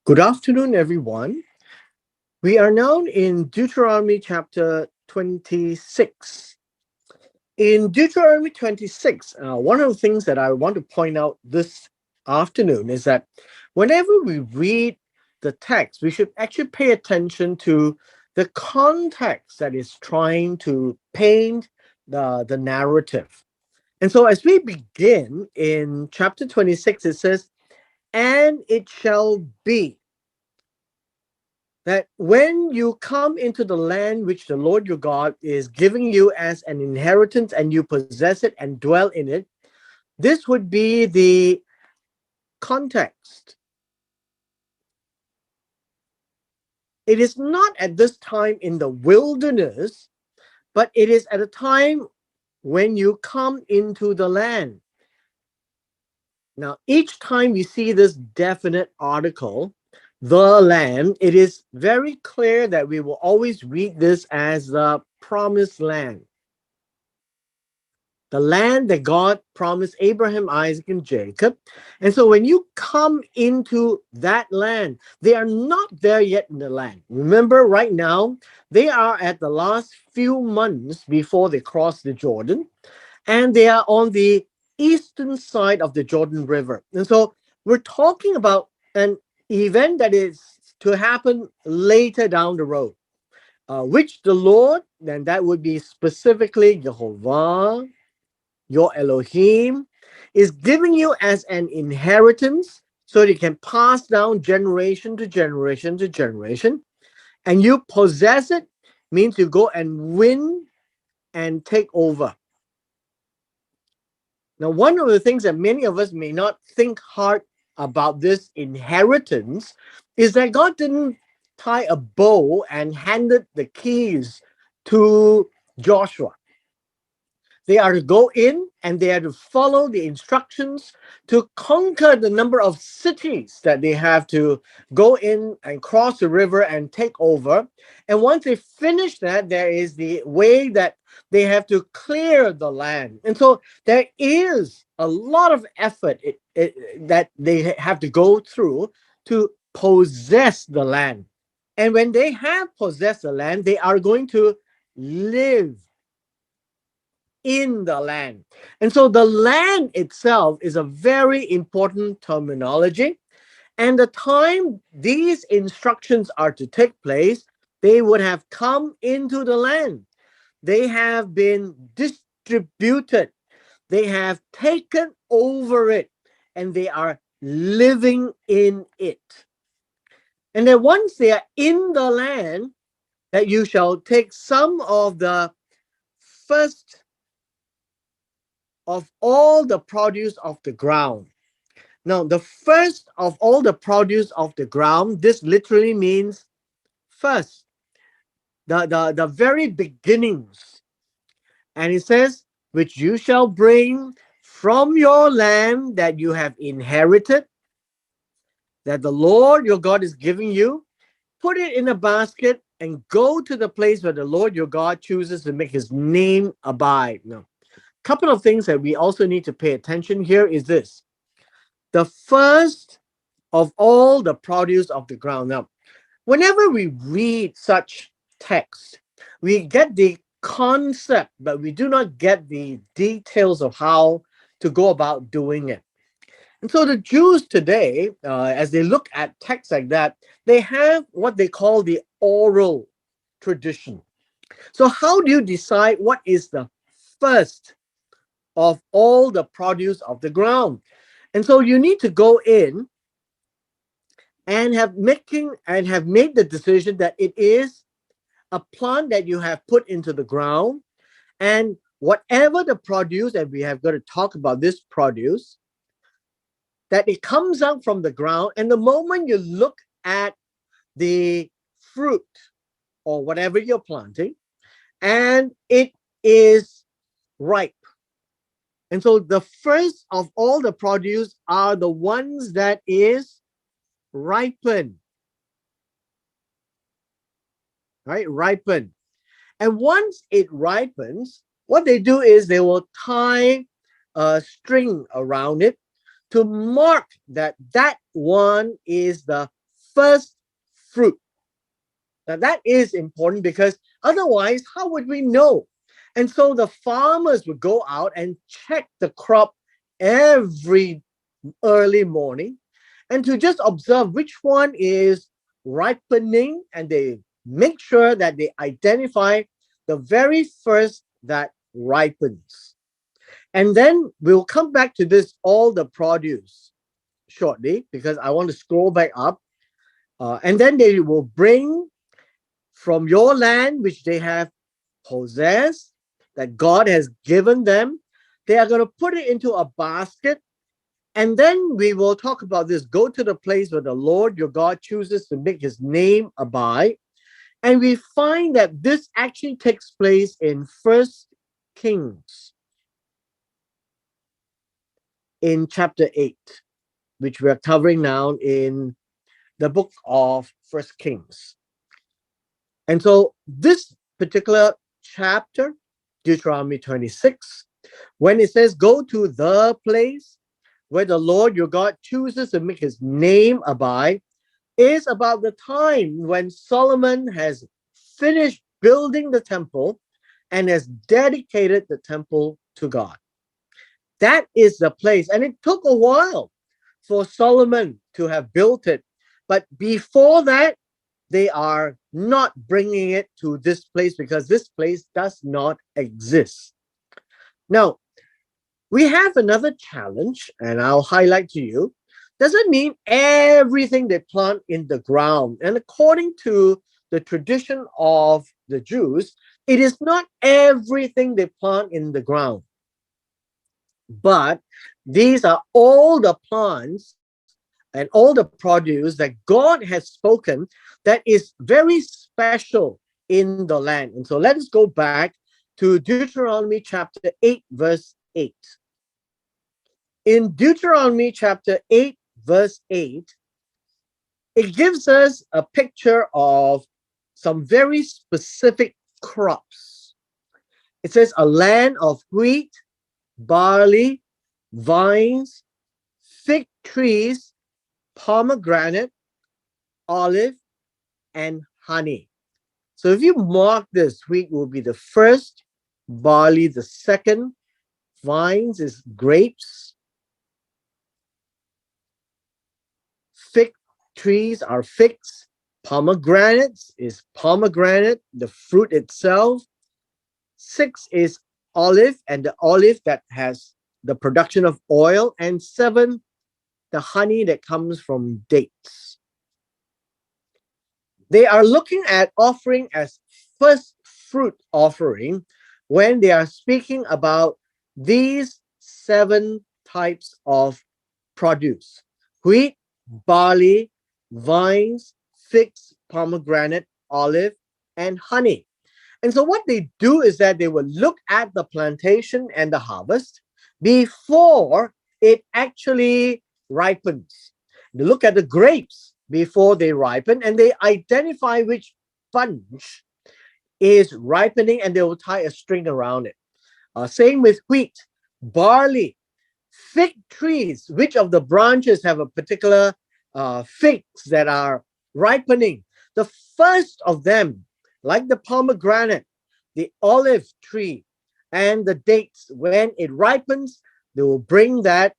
Good afternoon, everyone. We are now in Deuteronomy chapter 26. In Deuteronomy 26, one of the things that I want to point out this afternoon is that whenever we read the text, we should actually pay attention to the context that is trying to paint the narrative. And so as we begin in chapter 26, it says, "And it shall be that when you come into the land which the Lord your God is giving you as an inheritance and you possess it and dwell in it," this would be the context. It is not at this time in the wilderness, but it is at a time when you come into the land. Now, each time we see this definite article, the land, it is very clear that we will always read this as the promised land. The land that God promised Abraham, Isaac, and Jacob. And so when you come into that land, they are not there yet in the land. Remember, right now, they are at the last few months before they cross the Jordan, and they are on the eastern side of the Jordan River. And so we're talking about an event that is to happen later down the road, which the Lord, and that would be specifically Jehovah, your Elohim, is giving you as an inheritance so that you can pass down generation to generation to generation. And you possess it means you go and win and take over. Now, one of the things that many of us may not think hard about this inheritance is that God didn't tie a bow and handed the keys to Joshua. They are to go in and they are to follow the instructions to conquer the number of cities that they have to go in and cross the river and take over. And once they finish that, there is the way that they have to clear the land. And so there is a lot of effort that they have to go through to possess the land. And when they have possessed the land, they are going to live in the land. And so the land itself is a very important terminology. And the time these instructions are to take place, they would have come into the land. They have been distributed. They have taken over it, and they are living in it. And then once they are in the land, that you shall take some of the first of all the produce of the ground. Now, the first of all the produce of the ground, this literally means first, the very beginnings. And it says, which you shall bring from your land that you have inherited, that the Lord your God is giving you, put it in a basket and go to the place where the Lord your God chooses to make his name abide. Now, a couple of things that we also need to pay attention here is this: the first of all the produce of the ground. Now, whenever we read such text, we get the concept, but we do not get the details of how to go about doing it. And so the Jews today, as they look at texts like that, they have what they call the oral tradition. So, how do you decide what is the first of all the produce of the ground? And so you need to go in and have made the decision that it is a plant that you have put into the ground, and whatever the produce, and we have got to talk about this produce, that it comes out from the ground, and the moment you look at the fruit or whatever you're planting, and it is ripe. And so the first of all the produce are the ones that is ripen, right? Ripen. And once it ripens, what they do is they will tie a string around it to mark that that one is the first fruit. Now that is important because otherwise, how would we know? And so the farmers would go out and check the crop every early morning and to just observe which one is ripening, and they make sure that they identify the very first that ripens. And then we'll come back to this, all the produce, shortly, because I want to scroll back up. And then they will bring from your land, which they have possessed, that God has given them. They are going to put it into a basket. And then we will talk about this. Go to the place where the Lord your God chooses to make his name abide. And we find that this actually takes place in First Kings in chapter 8, which we are covering now in the book of First Kings. And so this particular chapter, Deuteronomy 26, when it says, go to the place where the Lord your God chooses to make his name abide, is about the time when Solomon has finished building the temple and has dedicated the temple to God. That is the place. And it took a while for Solomon to have built it. But before that, they are not bringing it to this place because this place does not exist. Now, we have another challenge, and I'll highlight to you. Doesn't mean everything they plant in the ground. And according to the tradition of the Jews, it is not everything they plant in the ground. But these are all the plants and all the produce that God has spoken that is very special in the land. And so let us go back to Deuteronomy chapter 8, verse 8. In Deuteronomy chapter 8, verse 8, it gives us a picture of some very specific crops. It says a land of wheat, barley, vines, fig trees, pomegranate, olive, and honey. So if you mark this, wheat will be the first, barley the second, vines is grapes, fig trees are figs, pomegranates is pomegranate, the fruit itself. 6 is olive, and the olive that has the production of oil, and 7, the honey that comes from dates. They are looking at offering as first fruit offering when they are speaking about these 7 types of produce: wheat, barley, vines, figs, pomegranate, olive, and honey. And so what they do is that they will look at the plantation and the harvest before it actually ripens. They look at the grapes before they ripen, and they identify which bunch is ripening, and they will tie a string around it. Same with wheat, barley, fig trees, which of the branches have a particular figs that are ripening. The first of them, like the pomegranate, the olive tree, and the dates, when it ripens, they will bring that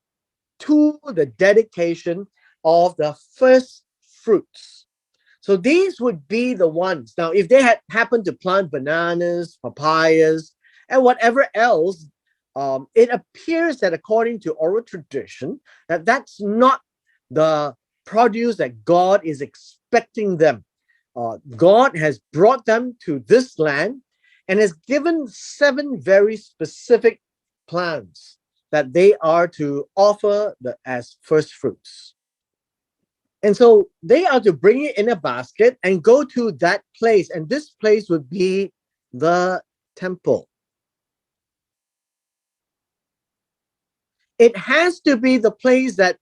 to the dedication of the first fruits. So these would be the ones. Now, if they had happened to plant bananas, papayas, and whatever else, it appears that according to oral tradition, that that's not the produce that God is expecting them. God has brought them to this land and has given 7 very specific plants that they are to offer as first fruits. And so they are to bring it in a basket and go to that place. And this place would be the temple. It has to be the place that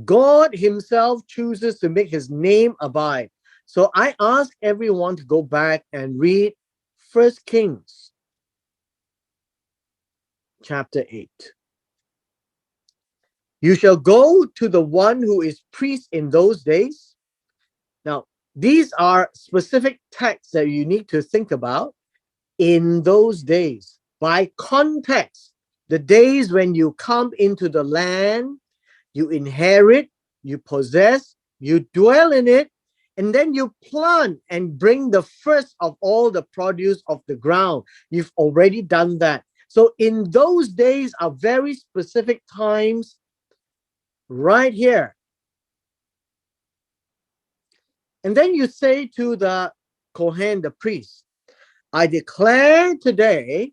God himself chooses to make his name abide. So I ask everyone to go back and read First Kings chapter 8. You shall go to the one who is priest in those days, These are specific texts that you need to think about in those days. By context, the days when you come into the land, you inherit, you possess, you dwell in it, and then you plant and bring the first of all the produce of the ground. You've already done that. So in those days are very specific times right here. And then you say to the Kohen, the priest, I declare today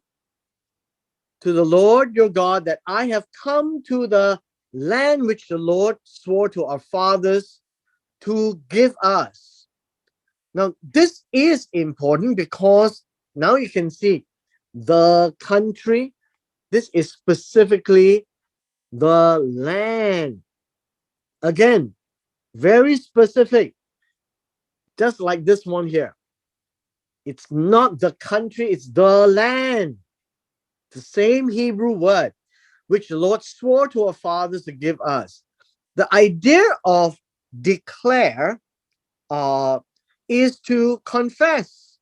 to the Lord your God that I have come to the land which the Lord swore to our fathers to give us. Now, this is important because now you can see the country. This is specifically the land. Again, very specific, just like this one here. It's not the country, it's the land. The same Hebrew word which the Lord swore to our fathers to give us. The idea of declare is to confess,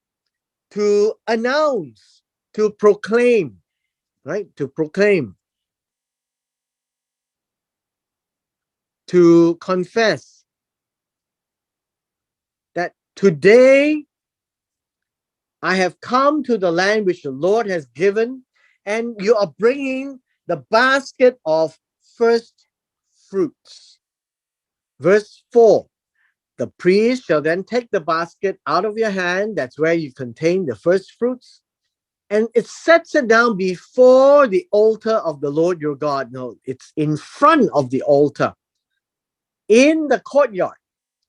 to announce, to proclaim, right? To proclaim, to confess that today I have come to the land which the Lord has given, and you are bringing the basket of first fruits. Verse 4, the priest shall then take the basket out of your hand. That's where you contain the first fruits. And it sets it down before the altar of the Lord your God. No, it's in front of the altar, in the courtyard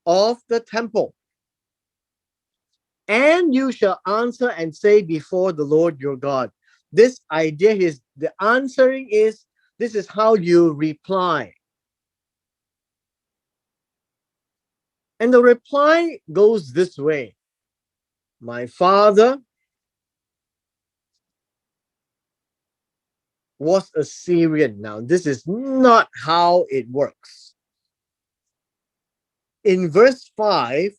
of the temple. And you shall answer and say before the Lord your God. This idea is the answering is this is how you reply. And the reply goes this way. My father was a Syrian. Now, this is not how it works. In verse 5,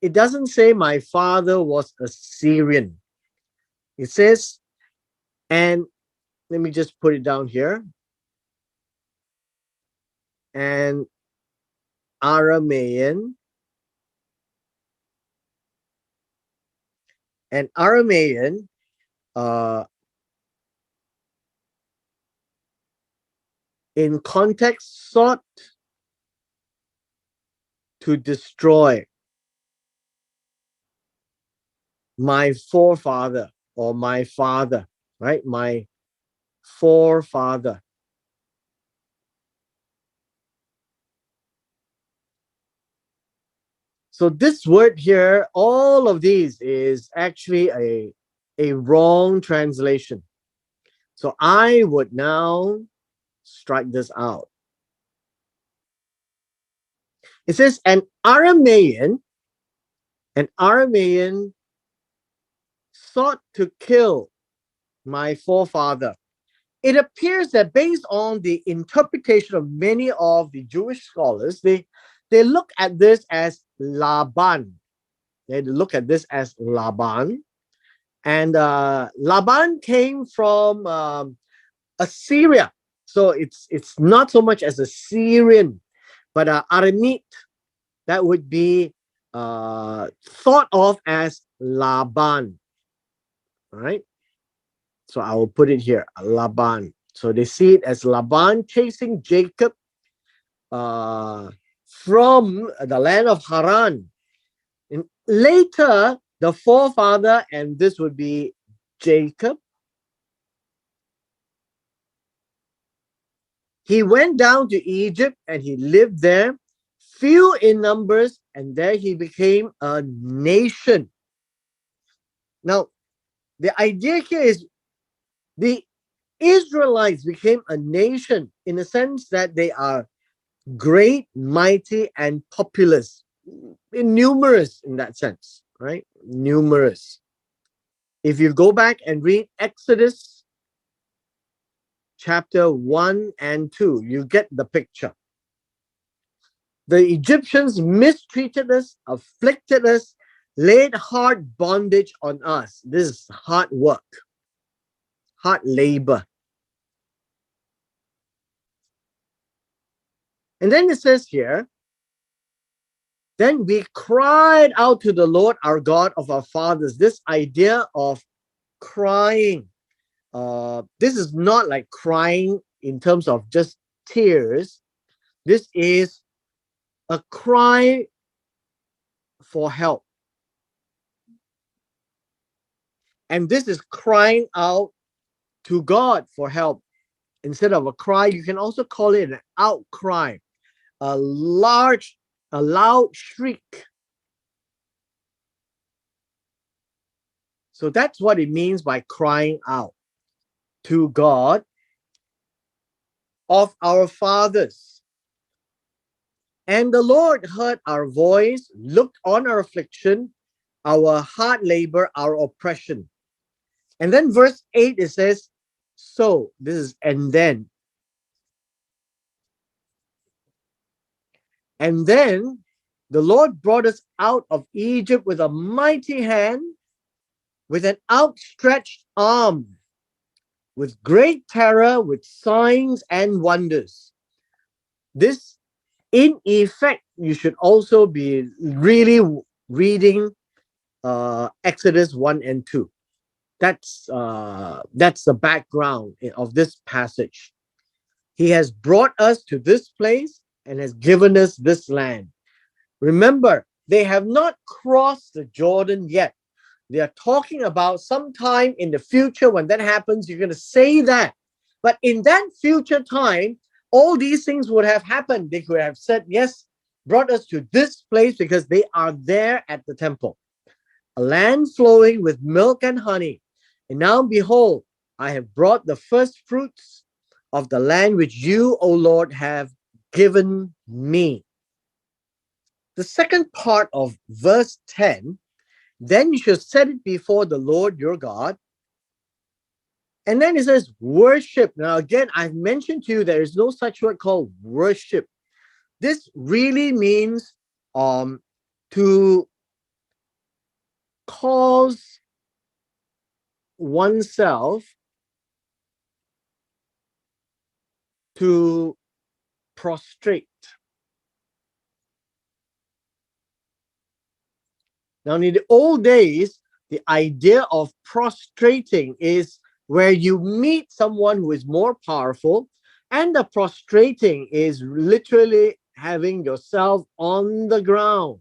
it doesn't say my father was a Syrian. It says, and let me just put it down here, an Aramean, an Aramean in context sought to destroy my forefather or my father, right? My forefather. So this word here, all of these is actually a wrong translation. So I would now strike this out. It says an Aramean sought to kill my forefather. It appears that based on the interpretation of many of the Jewish scholars, they look at this as Laban. They look at this as Laban. And Laban came from Assyria. So it's not so much as a Syrian, but Aramite. That would be thought of as Laban. All right. So I will put it here, Laban. So they see it as Laban chasing Jacob from the land of Haran. And later, the forefather, and this would be Jacob, he went down to Egypt and he lived there, few in numbers, and there he became a nation. Now, the idea here is the Israelites became a nation in the sense that they are great, mighty, and populous, numerous in that sense, right? Numerous. If you go back and read Exodus chapter 1 and 2, you get the picture. The Egyptians mistreated us, afflicted us, laid hard bondage on us. This is hard work, hard labor. And then it says here, then we cried out to the Lord our God of our fathers. This idea of crying, this is not like crying in terms of just tears. This is a cry for help. And this is crying out to God for help. Instead of a cry, you can also call it an outcry, a loud shriek. So that's what it means by crying out to God of our fathers. And the Lord heard our voice, looked on our affliction, our hard labor, our oppression. And then verse 8, it says, so, this is, and then. And then the Lord brought us out of Egypt with a mighty hand, with an outstretched arm, with great terror, with signs and wonders. This, in effect, you should also be really reading Exodus 1 and 2. That's the background of this passage. He has brought us to this place and has given us this land. Remember, they have not crossed the Jordan yet. They are talking about sometime in the future. When that happens, you're going to say that. But in that future time, all these things would have happened. They could have said, yes, brought us to this place because they are there at the temple. A land flowing with milk and honey. And now behold, I have brought the first fruits of the land which you, O Lord, have given me. The second part of verse 10, then you shall set it before the Lord your God. And then it says worship. Now, again, I've mentioned to you there is no such word called worship. This really means to cause oneself to prostrate. Now, in the old days, the idea of prostrating is where you meet someone who is more powerful, and the prostrating is literally having yourself on the ground.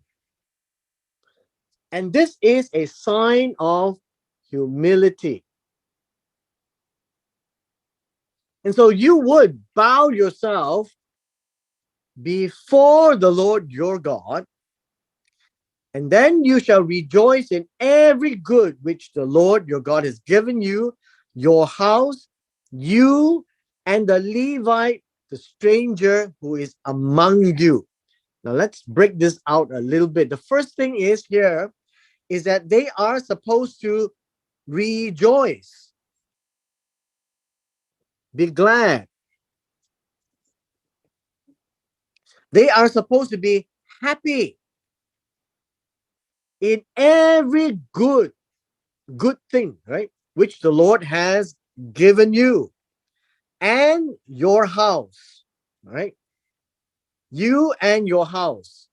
And this is a sign of humility. And so you would bow yourself before the Lord your God, and then you shall rejoice in every good which the Lord your God has given you, your house, you, and the Levite, the stranger who is among you. Now let's break this out a little bit. The first thing is here is that they are supposed to rejoice, be glad. They are supposed to be happy in every good thing, right? Which the Lord has given you and your house, right? You and your house.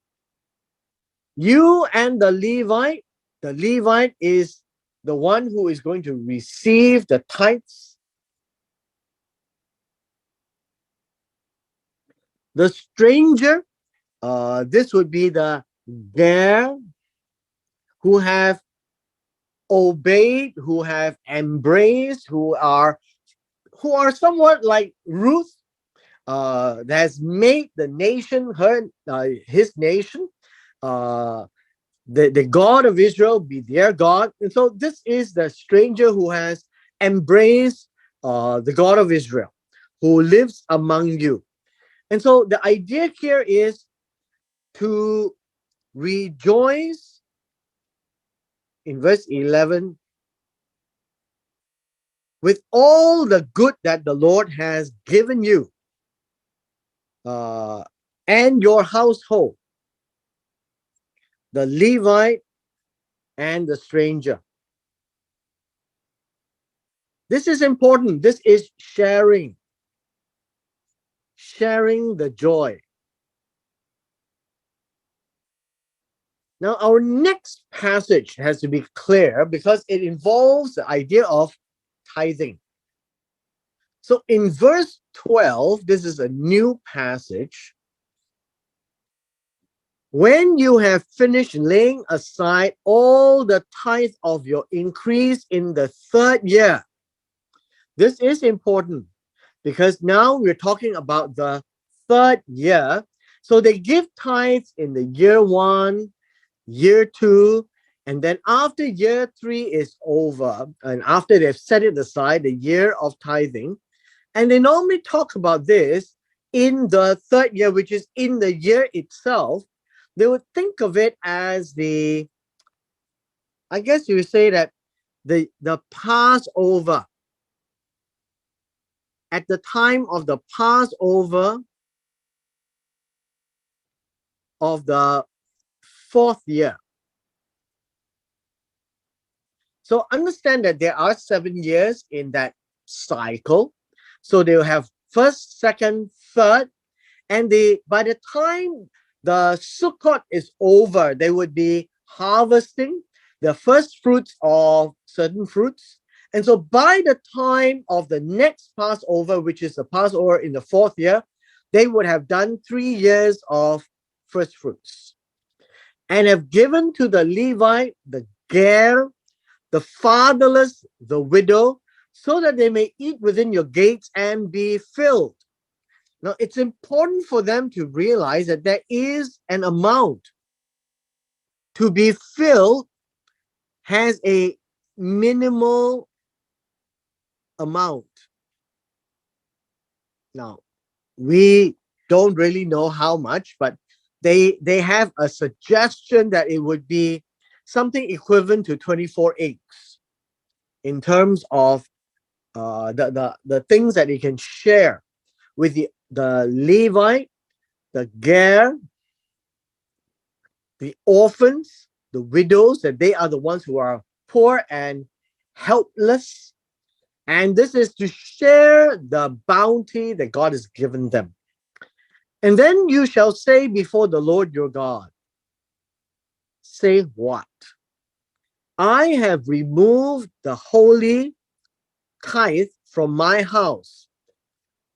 You and the Levite. The Levite is the one who is going to receive the tithes. The stranger, this would be the Ger, who have obeyed, who have embraced, who are somewhat like Ruth, that has made the nation his nation, the God of Israel be their God. And so this is the stranger who has embraced the God of Israel, who lives among you. And so the idea here is to rejoice in verse 11 with all the good that the Lord has given you. and your household, the Levite and the stranger. This is important. This is sharing the joy. Now, our next passage has to be clear because it involves the idea of tithing. So in verse 12, this is a new passage. When you have finished laying aside all the tithe of your increase in the third year, this is important because now we're talking about the third year. So they give tithes in the year 1, year 2, and then after year 3 is over, and after they've set it aside, the year of tithing, and they normally talk about this in the third year, which is in the year itself. They would think of it as I guess you would say that the Passover. At the time of the Passover of the fourth year. So understand that there are 7 years in that cycle. So they will have first, second, third, and by the time the Sukkot is over, they would be harvesting the first fruits of certain fruits. And so by the time of the next Passover, which is the Passover in the fourth year, they would have done 3 years of first fruits and have given to the Levite, the Ger, the fatherless, the widow, so that they may eat within your gates and be filled. Now, it's important for them to realize that there is an amount. To be filled has a minimal amount. Now, we don't really know how much, but they have a suggestion that it would be something equivalent to 24 eggs in terms of the things that they can share with the Levite, the Ger, the orphans, the widows, that they are the ones who are poor and helpless. And this is to share the bounty that God has given them. And then you shall say before the Lord your God, say what? I have removed the holy tithe from my house.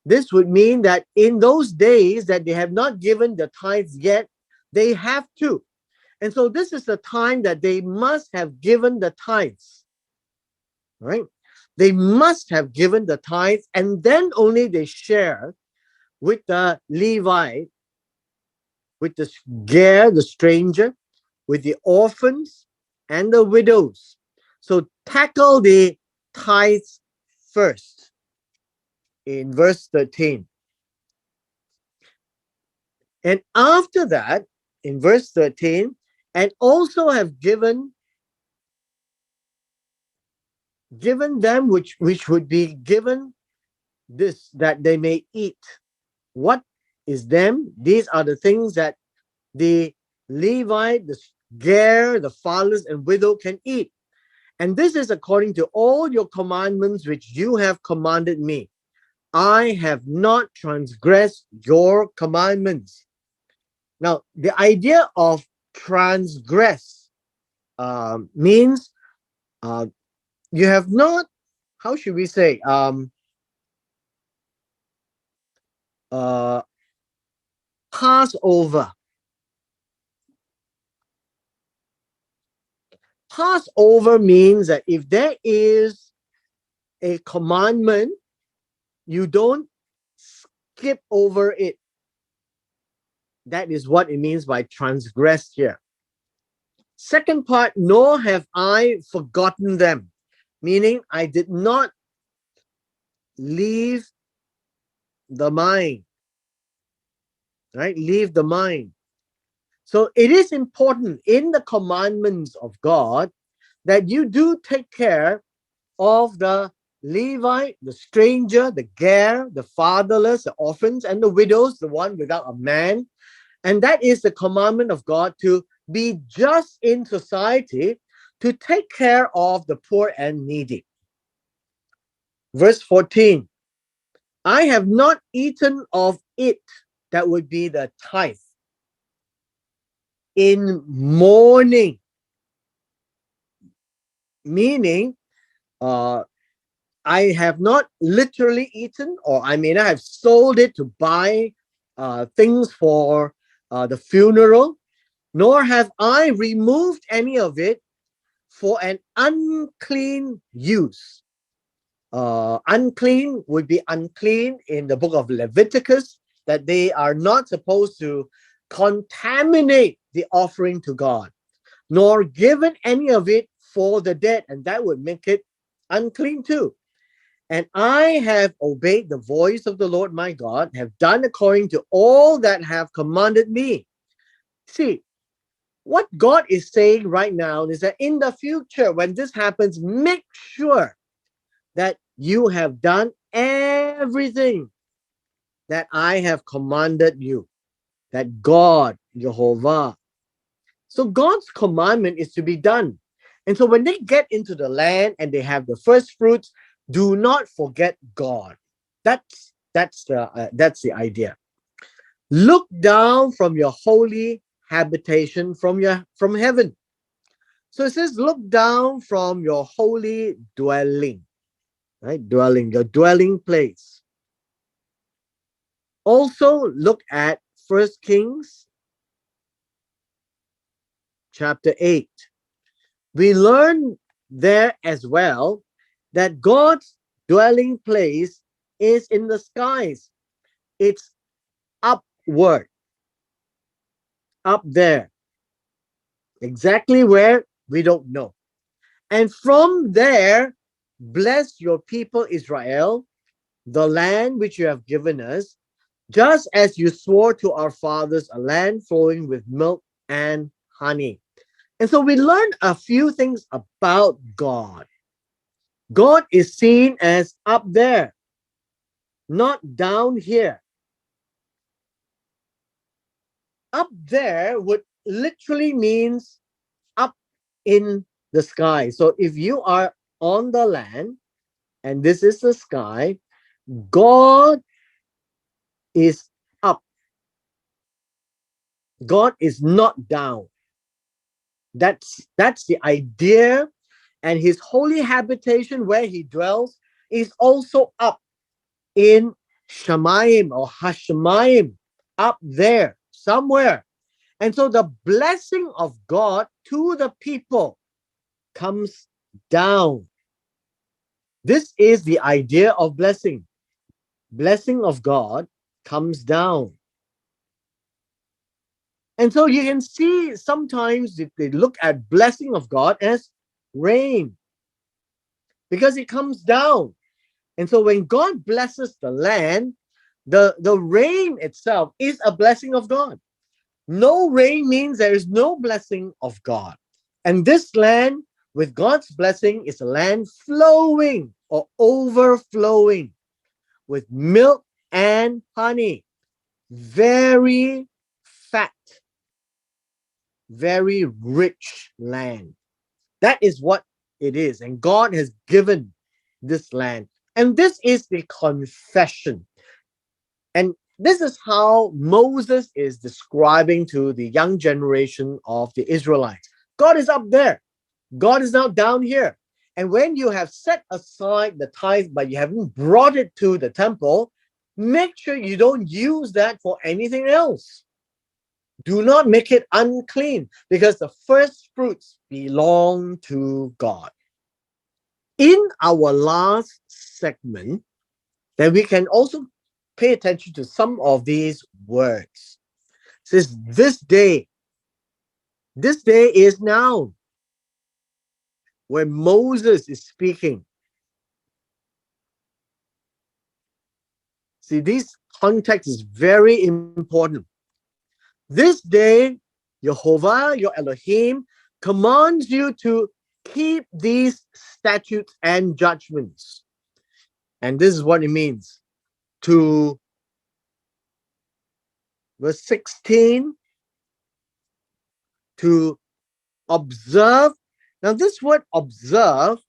This would mean that in those days that they have not given the tithes yet, they have to. And so this is the time that they must have given the tithes, right? They must have given the tithes, and then only they share with the Levite, with the Ger, the stranger, with the orphans and the widows. So tackle the tithes first in verse 13. And after that, in verse 13, and also have given them which would be given this, that they may eat. What is them? These are the things that the Levite, the Ger, the fatherless and widow can eat. And this is according to all your commandments which you have commanded me. I have not transgressed your commandments. Now, the idea of transgress means you have not, how should we say, Passover. Passover means that if there is a commandment, you don't skip over it. That is what it means by transgress here. Second part, nor have I forgotten them, meaning I did not leave the mind, right? Leave the mind. So it is important in the commandments of God that you do take care of the Levite, the stranger, the Ger, the fatherless, the orphans, and the widows, the one without a man, And that is the commandment of God to be just in society, to take care of the poor and needy. Verse 14, I have not eaten of it, that would be the tithe, in mourning, meaning uh, I have not literally eaten, or I may not have sold it to buy things for the funeral, nor have I removed any of it for an unclean use. Unclean would be unclean in the book of Leviticus, that they are not supposed to contaminate the offering to God, nor given any of it for the dead, and that would make it unclean too. And I have obeyed the voice of the Lord my God, have done according to all that have commanded me. See, what God is saying right now is that in the future, when this happens, make sure that you have done everything that I have commanded you, that God, Jehovah. So God's commandment is to be done. And so when they get into the land and they have the first fruits, do not forget God. That's the idea. Look down from your holy habitation from heaven. So it says, look down from your holy dwelling, right? Dwelling, your dwelling place. Also look at First Kings chapter 8. We learn there as well that God's dwelling place is in the skies. It's upward, up there. Exactly where, we don't know. And from there, bless your people Israel, the land which you have given us, just as you swore to our fathers, a land flowing with milk and honey. And so we learned a few things about God. God is seen as up there, not down here. Up there would literally means up in the sky. So if you are on the land and this is the sky, God is up. God is not down. That's the idea. And his holy habitation where he dwells is also up in Shemaim or Hashemayim, up there somewhere. And so the blessing of God to the people comes down. This is the idea of blessing. Blessing of God comes down. And so you can see sometimes if they look at blessing of God as rain, because it comes down. And so when God blesses the land, the rain itself is a blessing of God. No rain means there is no blessing of God. And this land with God's blessing is a land flowing or overflowing with milk and honey. Very fat, very rich land. That is what it is. And God has given this land. And this is the confession. And this is how Moses is describing to the young generation of the Israelites. God is up there. God is now down here. And when you have set aside the tithe, but you haven't brought it to the temple, make sure you don't use that for anything else. Do not make it unclean, because the first fruits belong to God. In our last segment, then we can also pay attention to some of these words. It says, this day. This day is now, where Moses is speaking. See, this context is very important. This day, Jehovah, your Elohim, commands you to keep these statutes and judgments. And this is what it means, to verse 16, to observe. Now, this word observe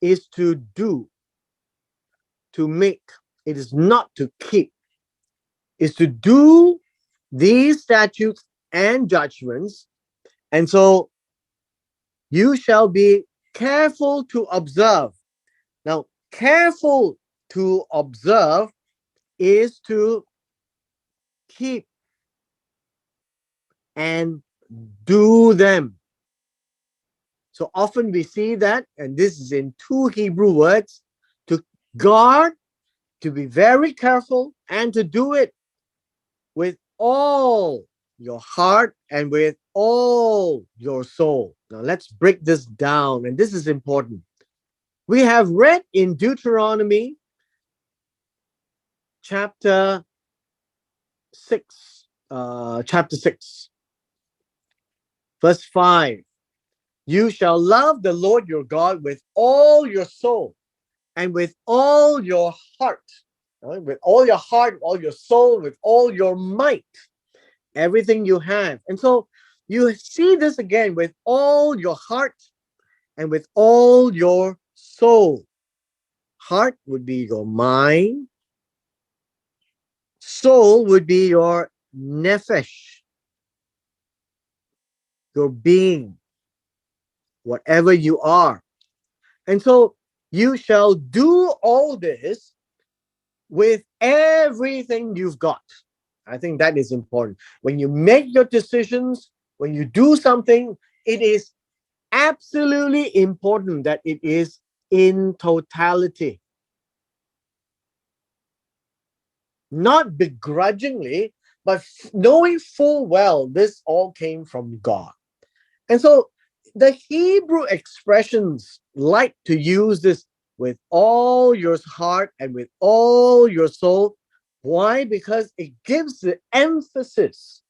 is to do, to make. It is not to keep. Is to do these statutes and judgments. And so you shall be careful to observe. Now, careful to observe is to keep and do them. So often we see that, and this is in two Hebrew words: to guard, to be very careful, and to do it with all your heart and with all your soul. Now let's break this down, and this is important. We have read in Deuteronomy chapter 6, verse 5. You shall love the Lord your God with all your soul and with all your heart, right? With all your heart, all your soul, with all your might, everything you have. And so you see this again: with all your heart and with all your soul. Heart would be your mind, soul would be your nephesh, your being, whatever you are. And so you shall do all this with everything you've got. I think that is important. When you make your decisions, when you do something, it is absolutely important that it is in totality. Not begrudgingly, but knowing full well this all came from God. And so the Hebrew expressions like to use this with all your heart and with all your soul. Why? Because it gives the emphasis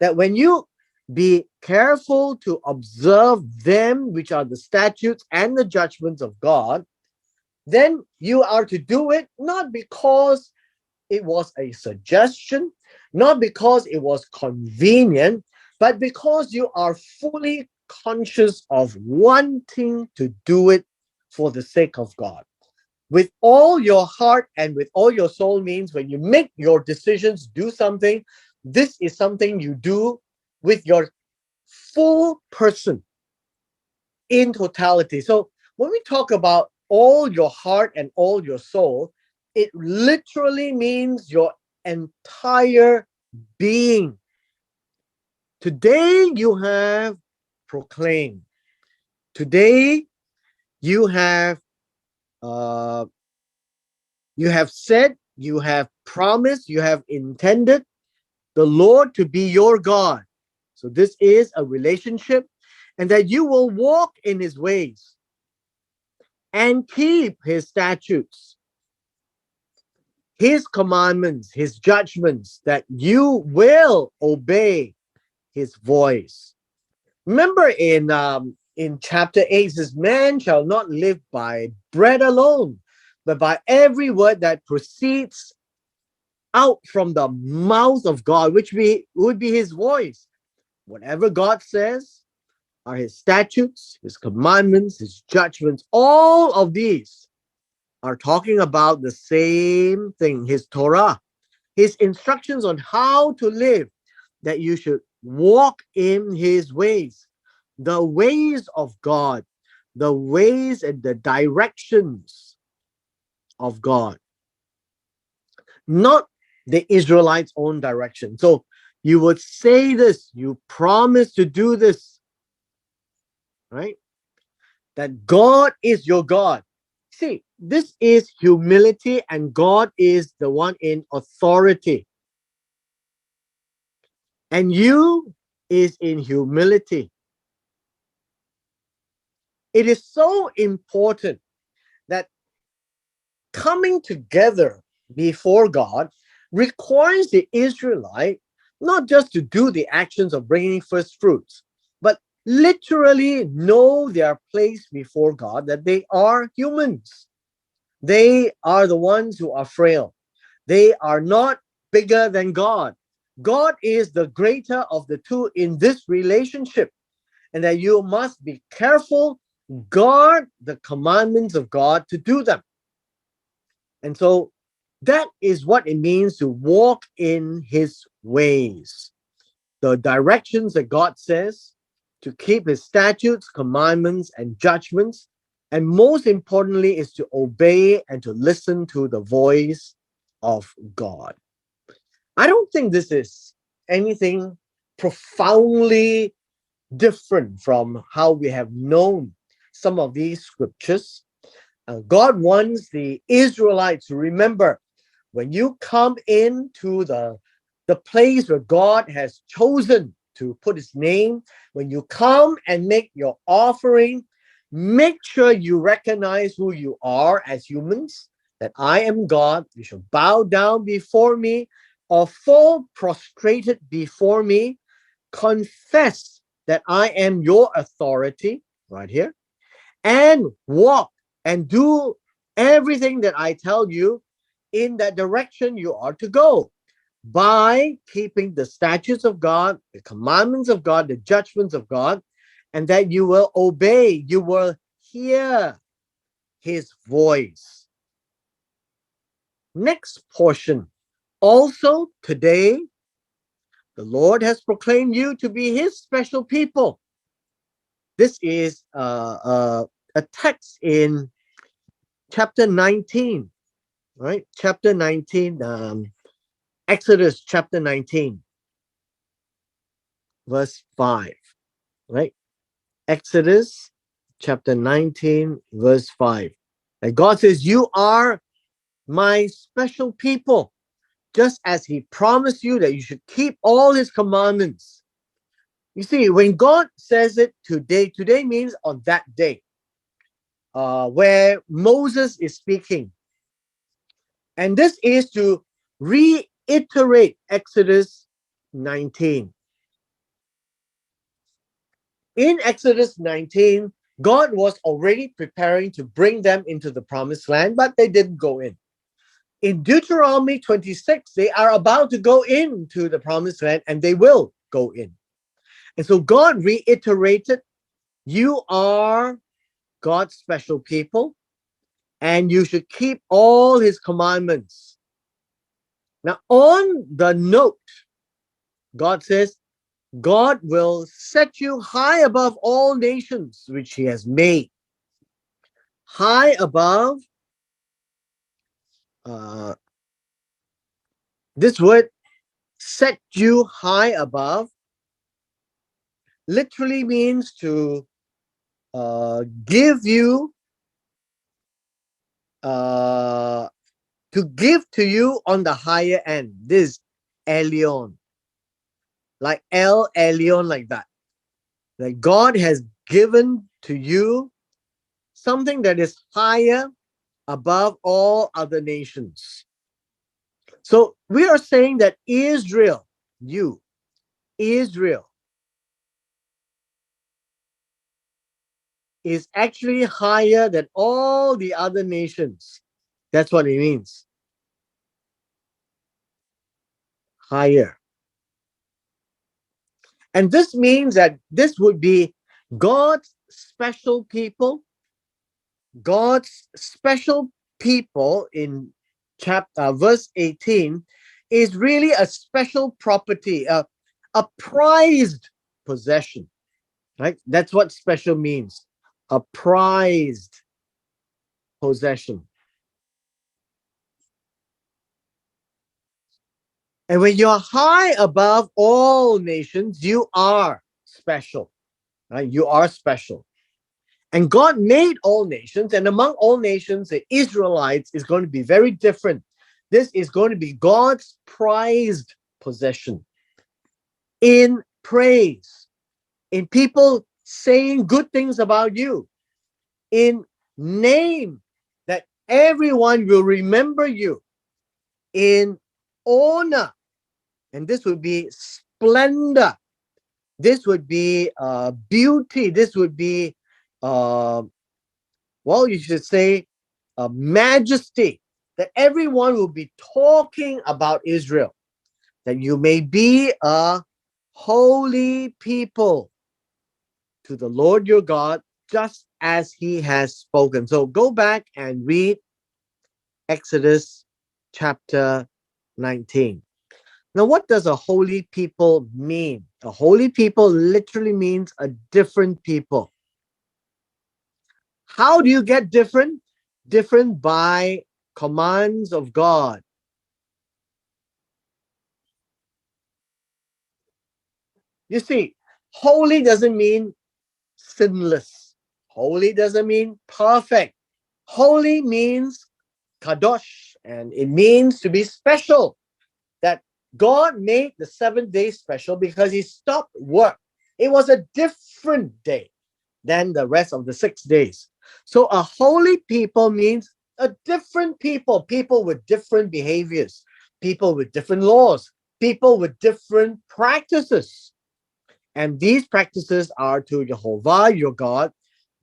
that when you be careful to observe them, which are the statutes and the judgments of God, then you are to do it not because it was a suggestion, not because it was convenient, but because you are fully conscious of wanting to do it for the sake of God. With all your heart and with all your soul means when you make your decisions, do something, this is something you do with your full person in totality. So when we talk about all your heart and all your soul, it literally means your entire being. Today you have proclaimed. Today you have uh, said, you have promised, you have intended the Lord to be your God. So this is a relationship, and that you will walk in his ways and keep his statutes, his commandments, his judgments, that you will obey his voice. Remember in chapter 8, it says, man shall not live by bread alone, but by every word that proceeds out from the mouth of God, which would be his voice. Whatever God says are his statutes, his commandments, his judgments. All of these are talking about the same thing, his Torah, his instructions on how to live, that you should walk in his ways, the ways of God, the ways and the directions of God, not the Israelites' own direction. So you would say this, you promise to do this, right? That God is your God. See, this is humility, and God is the one in authority. And you is in humility. It is so important that coming together before God requires the Israelite not just to do the actions of bringing first fruits, but literally know their place before God, that they are humans. They are the ones who are frail. They are not bigger than God. God is the greater of the two in this relationship, and that you must be careful, guard the commandments of God to do them. And so that is what it means to walk in his ways. The directions that God says, to keep his statutes, commandments, and judgments. And most importantly, is to obey and to listen to the voice of God. I don't think this is anything profoundly different from how we have known some of these scriptures. God wants the Israelites to remember, when you come into the place where God has chosen to put his name, when you come and make your offering, make sure you recognize who you are as humans, that I am God. You shall bow down before me or fall prostrated before me, confess that I am your authority, right here, and walk and do everything that I tell you in that direction you are to go, by keeping the statutes of God, the commandments of God, the judgments of God, and that you will obey, you will hear his voice. Next portion. Also today, the Lord has proclaimed you to be his special people. This is a text in chapter 19, right? Chapter 19, Exodus chapter 19, verse 5, right? Exodus chapter 19, verse 5. And God says, you are my special people, just as he promised you that you should keep all his commandments. You see, when God says it today, today means on that day, where Moses is speaking. And this is to reiterate Exodus 19. In Exodus 19, God was already preparing to bring them into the promised land, but they didn't go in. In Deuteronomy 26, they are about to go into the promised land, and they will go in. And so God reiterated, you are God's special people, and you should keep all his commandments. Now, on the note, God says, God will set you high above all nations which he has made. High above, uh, this word, set you high above, literally means to give you, uh, to give to you on the higher end. This Elion, like El Elyon, like that. Like God has given to you something that is higher above all other nations. So we are saying that Israel, Israel, is actually higher than all the other nations. That's what it means. Higher. And this means that this would be God's special people. God's special people in chapter verse 18 is really a special property, a prized possession. Right? That's what special means. A prized possession. And when you're high above all nations, you are special. Right? You are special. And God made all nations, and among all nations, the Israelites is going to be very different. This is going to be God's prized possession. In praise, in people saying good things about you, in name, that everyone will remember you, in honor, and this would be splendor, this would be beauty, this would be, well, you should say, majesty, that everyone will be talking about Israel. that you may be a holy people to the Lord your God, just as he has spoken. So go back and read Exodus chapter 19. Now, what does a holy people mean? A holy people literally means a different people. How do you get different? Different by commands of God. You see, holy doesn't mean sinless. Holy doesn't mean perfect. Holy means kadosh, and it means to be special. That God made the 7th day special because he stopped work. It was a different day than the rest of the 6 days. So a holy people means a different people with different behaviors, people with different laws, people with different practices. And these practices are to Jehovah your God,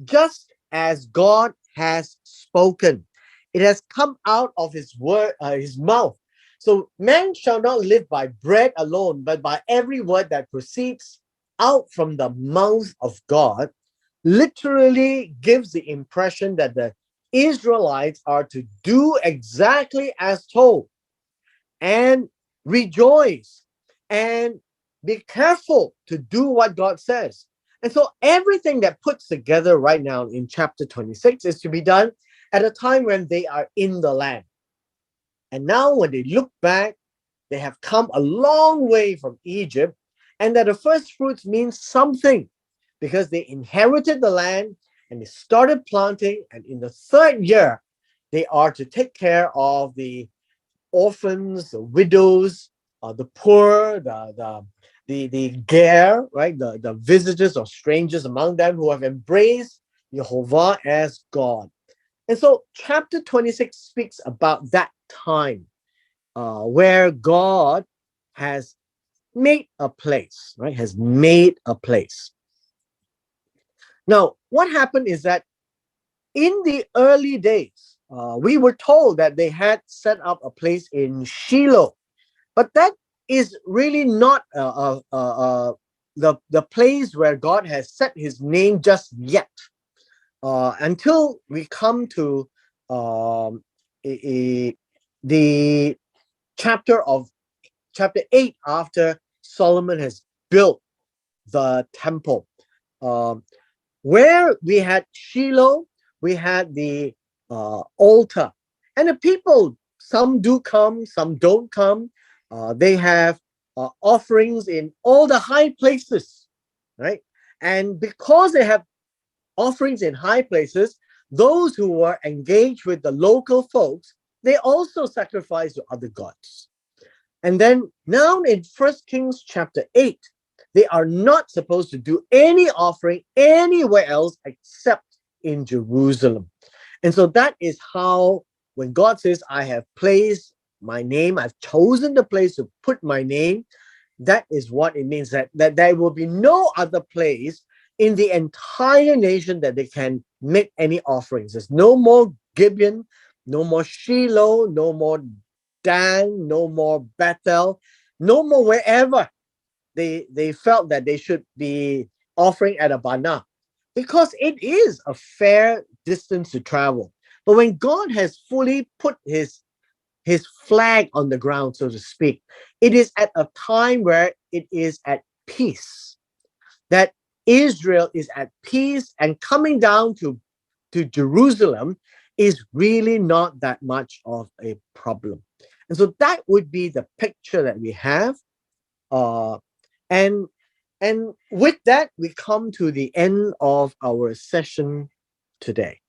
just as God has spoken. It has come out of his word, his mouth. So man shall not live by bread alone, but by every word that proceeds out from the mouth of God. Literally gives the impression that the Israelites are to do exactly as told and rejoice and be careful to do what God says. And so everything that puts together right now in chapter 26 is to be done at a time when they are in the land. And now when they look back, they have come a long way from Egypt, and that the first fruits means something because they inherited the land and they started planting. And in the 3rd year, they are to take care of the orphans, the widows, the poor, the ger, right? The visitors or strangers among them who have embraced Jehovah as God. And so chapter 26 speaks about that time where God has made a place, right? Has made a place. Now, what happened is that in the early days, we were told that they had set up a place in Shiloh, but that is really not the place where God has set his name just yet. Until we come to um, the chapter 8, after Solomon has built the temple. Um, where we had Shiloh, we had the altar. And the people, some do come, some don't come. They have offerings in all the high places, right? And because they have offerings in high places, those who were engaged with the local folks, they also sacrifice to other gods. And then now in 1 Kings chapter 8, they are not supposed to do any offering anywhere else except in Jerusalem. And so that is how, when God says, I have placed my name, I've chosen the place to put my name, that is what it means, that there will be no other place in the entire nation that they can make any offerings. There's no more Gibeon, no more Shiloh, no more Dan, no more Bethel, no more wherever they felt that they should be offering at Abana, because it is a fair distance to travel. But when God has fully put his flag on the ground, so to speak, it is at a time where it is at peace, that Israel is at peace, and coming down to Jerusalem is really not that much of a problem. And so that would be the picture that we have. Uh, and and with that, we come to the end of our session today.